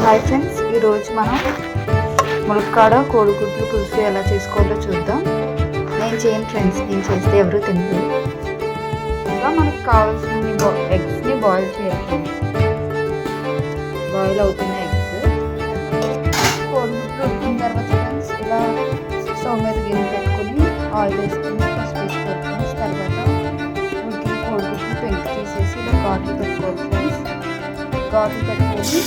Hi friends, ఈరోజు మనం ములక్కాడ కోడిగుడ్లు పులుసు ఎలా చేసుకోవాలో చూద్దాం. నేను చేయను ఫ్రెండ్స్, నేను చేస్తే ఎవరు తినరు. ఇంకా మనకు కావాల్సిన ఎగ్స్ని బాయిల్ చేయాలి ఫ్రెండ్స్. బాయిల్ అవుతున్న ఎగ్స్ కోడిగుడ్లు ఉడికిన తర్వాత ఫ్రెండ్స్ ఇలా స్టవ్ మీద గిన్నె పెట్టుకుని ఆయిల్ వేసుకుని పసుపు వేసుకోవాలి ఫ్రెండ్స్. తర్వాత ఉడికిన కోడిగుడ్లు పెంకు తీసేసి ఇలా ఘాట్లు పెట్టుకోవాలి ఫ్రెండ్స్. ఘాట్లు పెట్టుకొని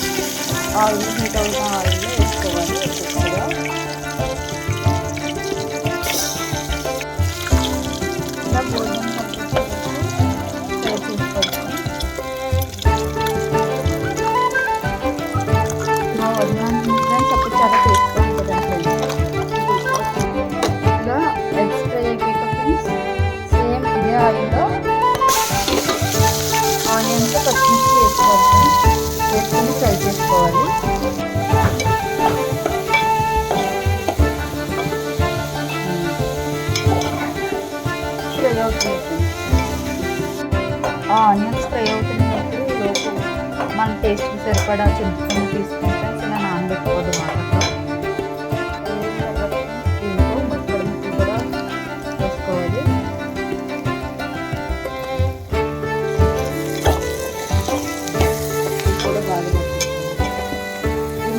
ఆయిల్ హీట్ అవుతున్న ఆయిల్లో వేసుకోవాలి ఒక్కొక్కటిగా. ఇలా గోల్డెన్ కలర్ ఫ్రై చేసుకోవాలి. మా వదినాన్ని ఫ్రెండ్స్ అప్పుడు చాలా టేస్ట్గా ఉంటుంది ఫ్రెండ్స్. ఇలా ఎగ్స్ ఫ్రై అయిపోయాక ఫ్రెండ్స్ సేమ్ ఇదే ఆయిల్లో ఆనియన్స్ పచ్చిమిర్చి వేసుకోవాలి ఫ్రెండ్స్. వేసుకొని ఫ్రై చేసుకోవాలి. ఫ్రై అవుతుంది ఆనియన్స్ ఫ్రై అవుతున్నప్పుడు ఈలోపు మన టేస్ట్కి సరిపడా చింతపండు తీసుకుని ఫ్రెండ్స్ ఇలా నానబెట్టుకోవడం వాటర్లో. దీంట్లో ముక్కలు కూడా వేసుకోవాలి.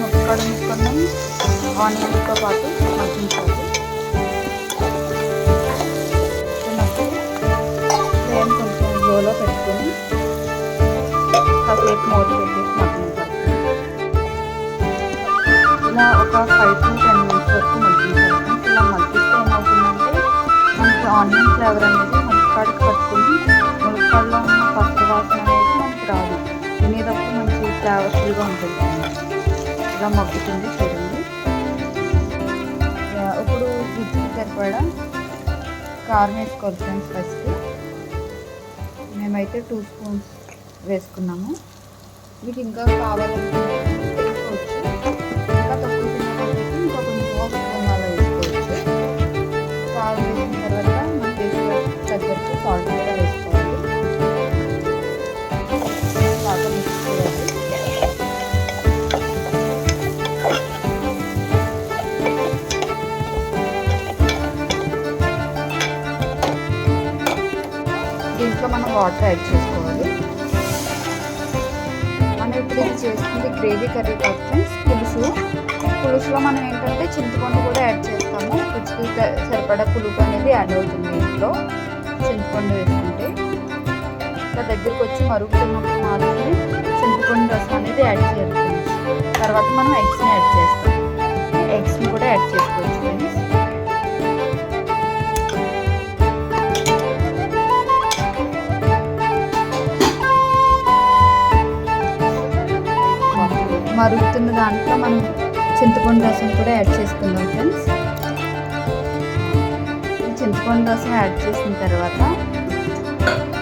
ముక్కలు ముక్కలను ఆనియన్స్తో పాటు మగ్గించాలి. ఫ్లేమ్ కొంచెం లోలో పెట్టుకొని కాసేపు మూత పెట్టేసి మగ్గించాలి. ఇలా ఒక 5 to 10 minutes వరకు మగ్గించాలి. ఇలా మగ్గిస్తే ఏమవుతుందంటే మనకి ఆనియన్ ఫ్లేవర్ అనేది ములక్కాడకి పట్టుకుని ములక్కాడలో ఉన్న పసుపు వాసన అనేది మనకి రాదు. తినేటప్పుడు మంచి ఫ్లేవర్ఫుల్గా ఉంటుంది. ఇలా మగ్గుతుంది చూడండి. ఇప్పుడు రుచికి సరిపడా కారం వేసుకోవాలి ఫ్రెండ్స్. ఫస్ట్ మేమైతే 2 spoons వేసుకున్నాము. మీకు ఇంకా కావాలంటే వేసుకోవచ్చు. ఇంకా తక్కువ తినకపోతే ఇంకా కొంచెం అలా వేసుకోవచ్చు. కారం వేసిన తర్వాత మన టేస్ట్ తగ్గట్టు సాల్ట్ కూడా వేసుకోవాలి. బాగా మిక్స్ చేయాలి. దీంట్లో మనం వాటర్ యాడ్ చేసుకోవాలి. మనం ఇప్పుడు ఇది చేసుకుంటే గ్రేవీ కర్రీ కాదు ఫ్రెండ్స్, పులుసులో మనం ఏంటంటే చింతపండు కూడా యాడ్ చేస్తాము. రుచికి సరిపడా పులుపు అనేది యాడ్ అవుతుంది ఇంట్లో చింతపండు వేసుకుంటే. ఇంకా దగ్గరికి వచ్చి మరుగుతున్నప్పుడు మాత్రమే చింతపండు రసం అనేది యాడ్ చేయాలి ఫ్రెండ్స్. తర్వాత మనం ఎగ్స్ని యాడ్ చేస్తాం. ఎగ్స్ని కూడా యాడ్ చేసుకోవచ్చు ఫ్రెండ్స్. మరుగుతున్న దాంట్లో మనం చింతపండు రసం కూడా యాడ్ చేసుకుందాం ఫ్రెండ్స్. ఈ చింతపండు రసం యాడ్ చేసిన తర్వాత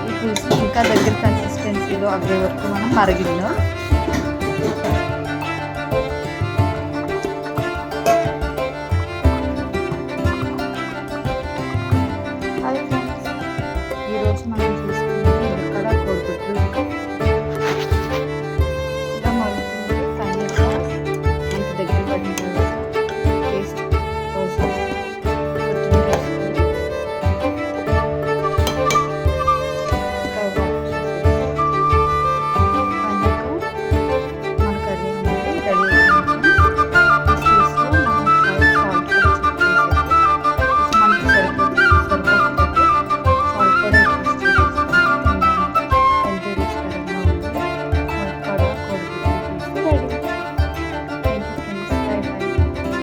ఈ పులుసు ఇంకా దగ్గర కన్సిస్టెన్సీలో అవ్వే వరకు మనం మరిగిద్దాం.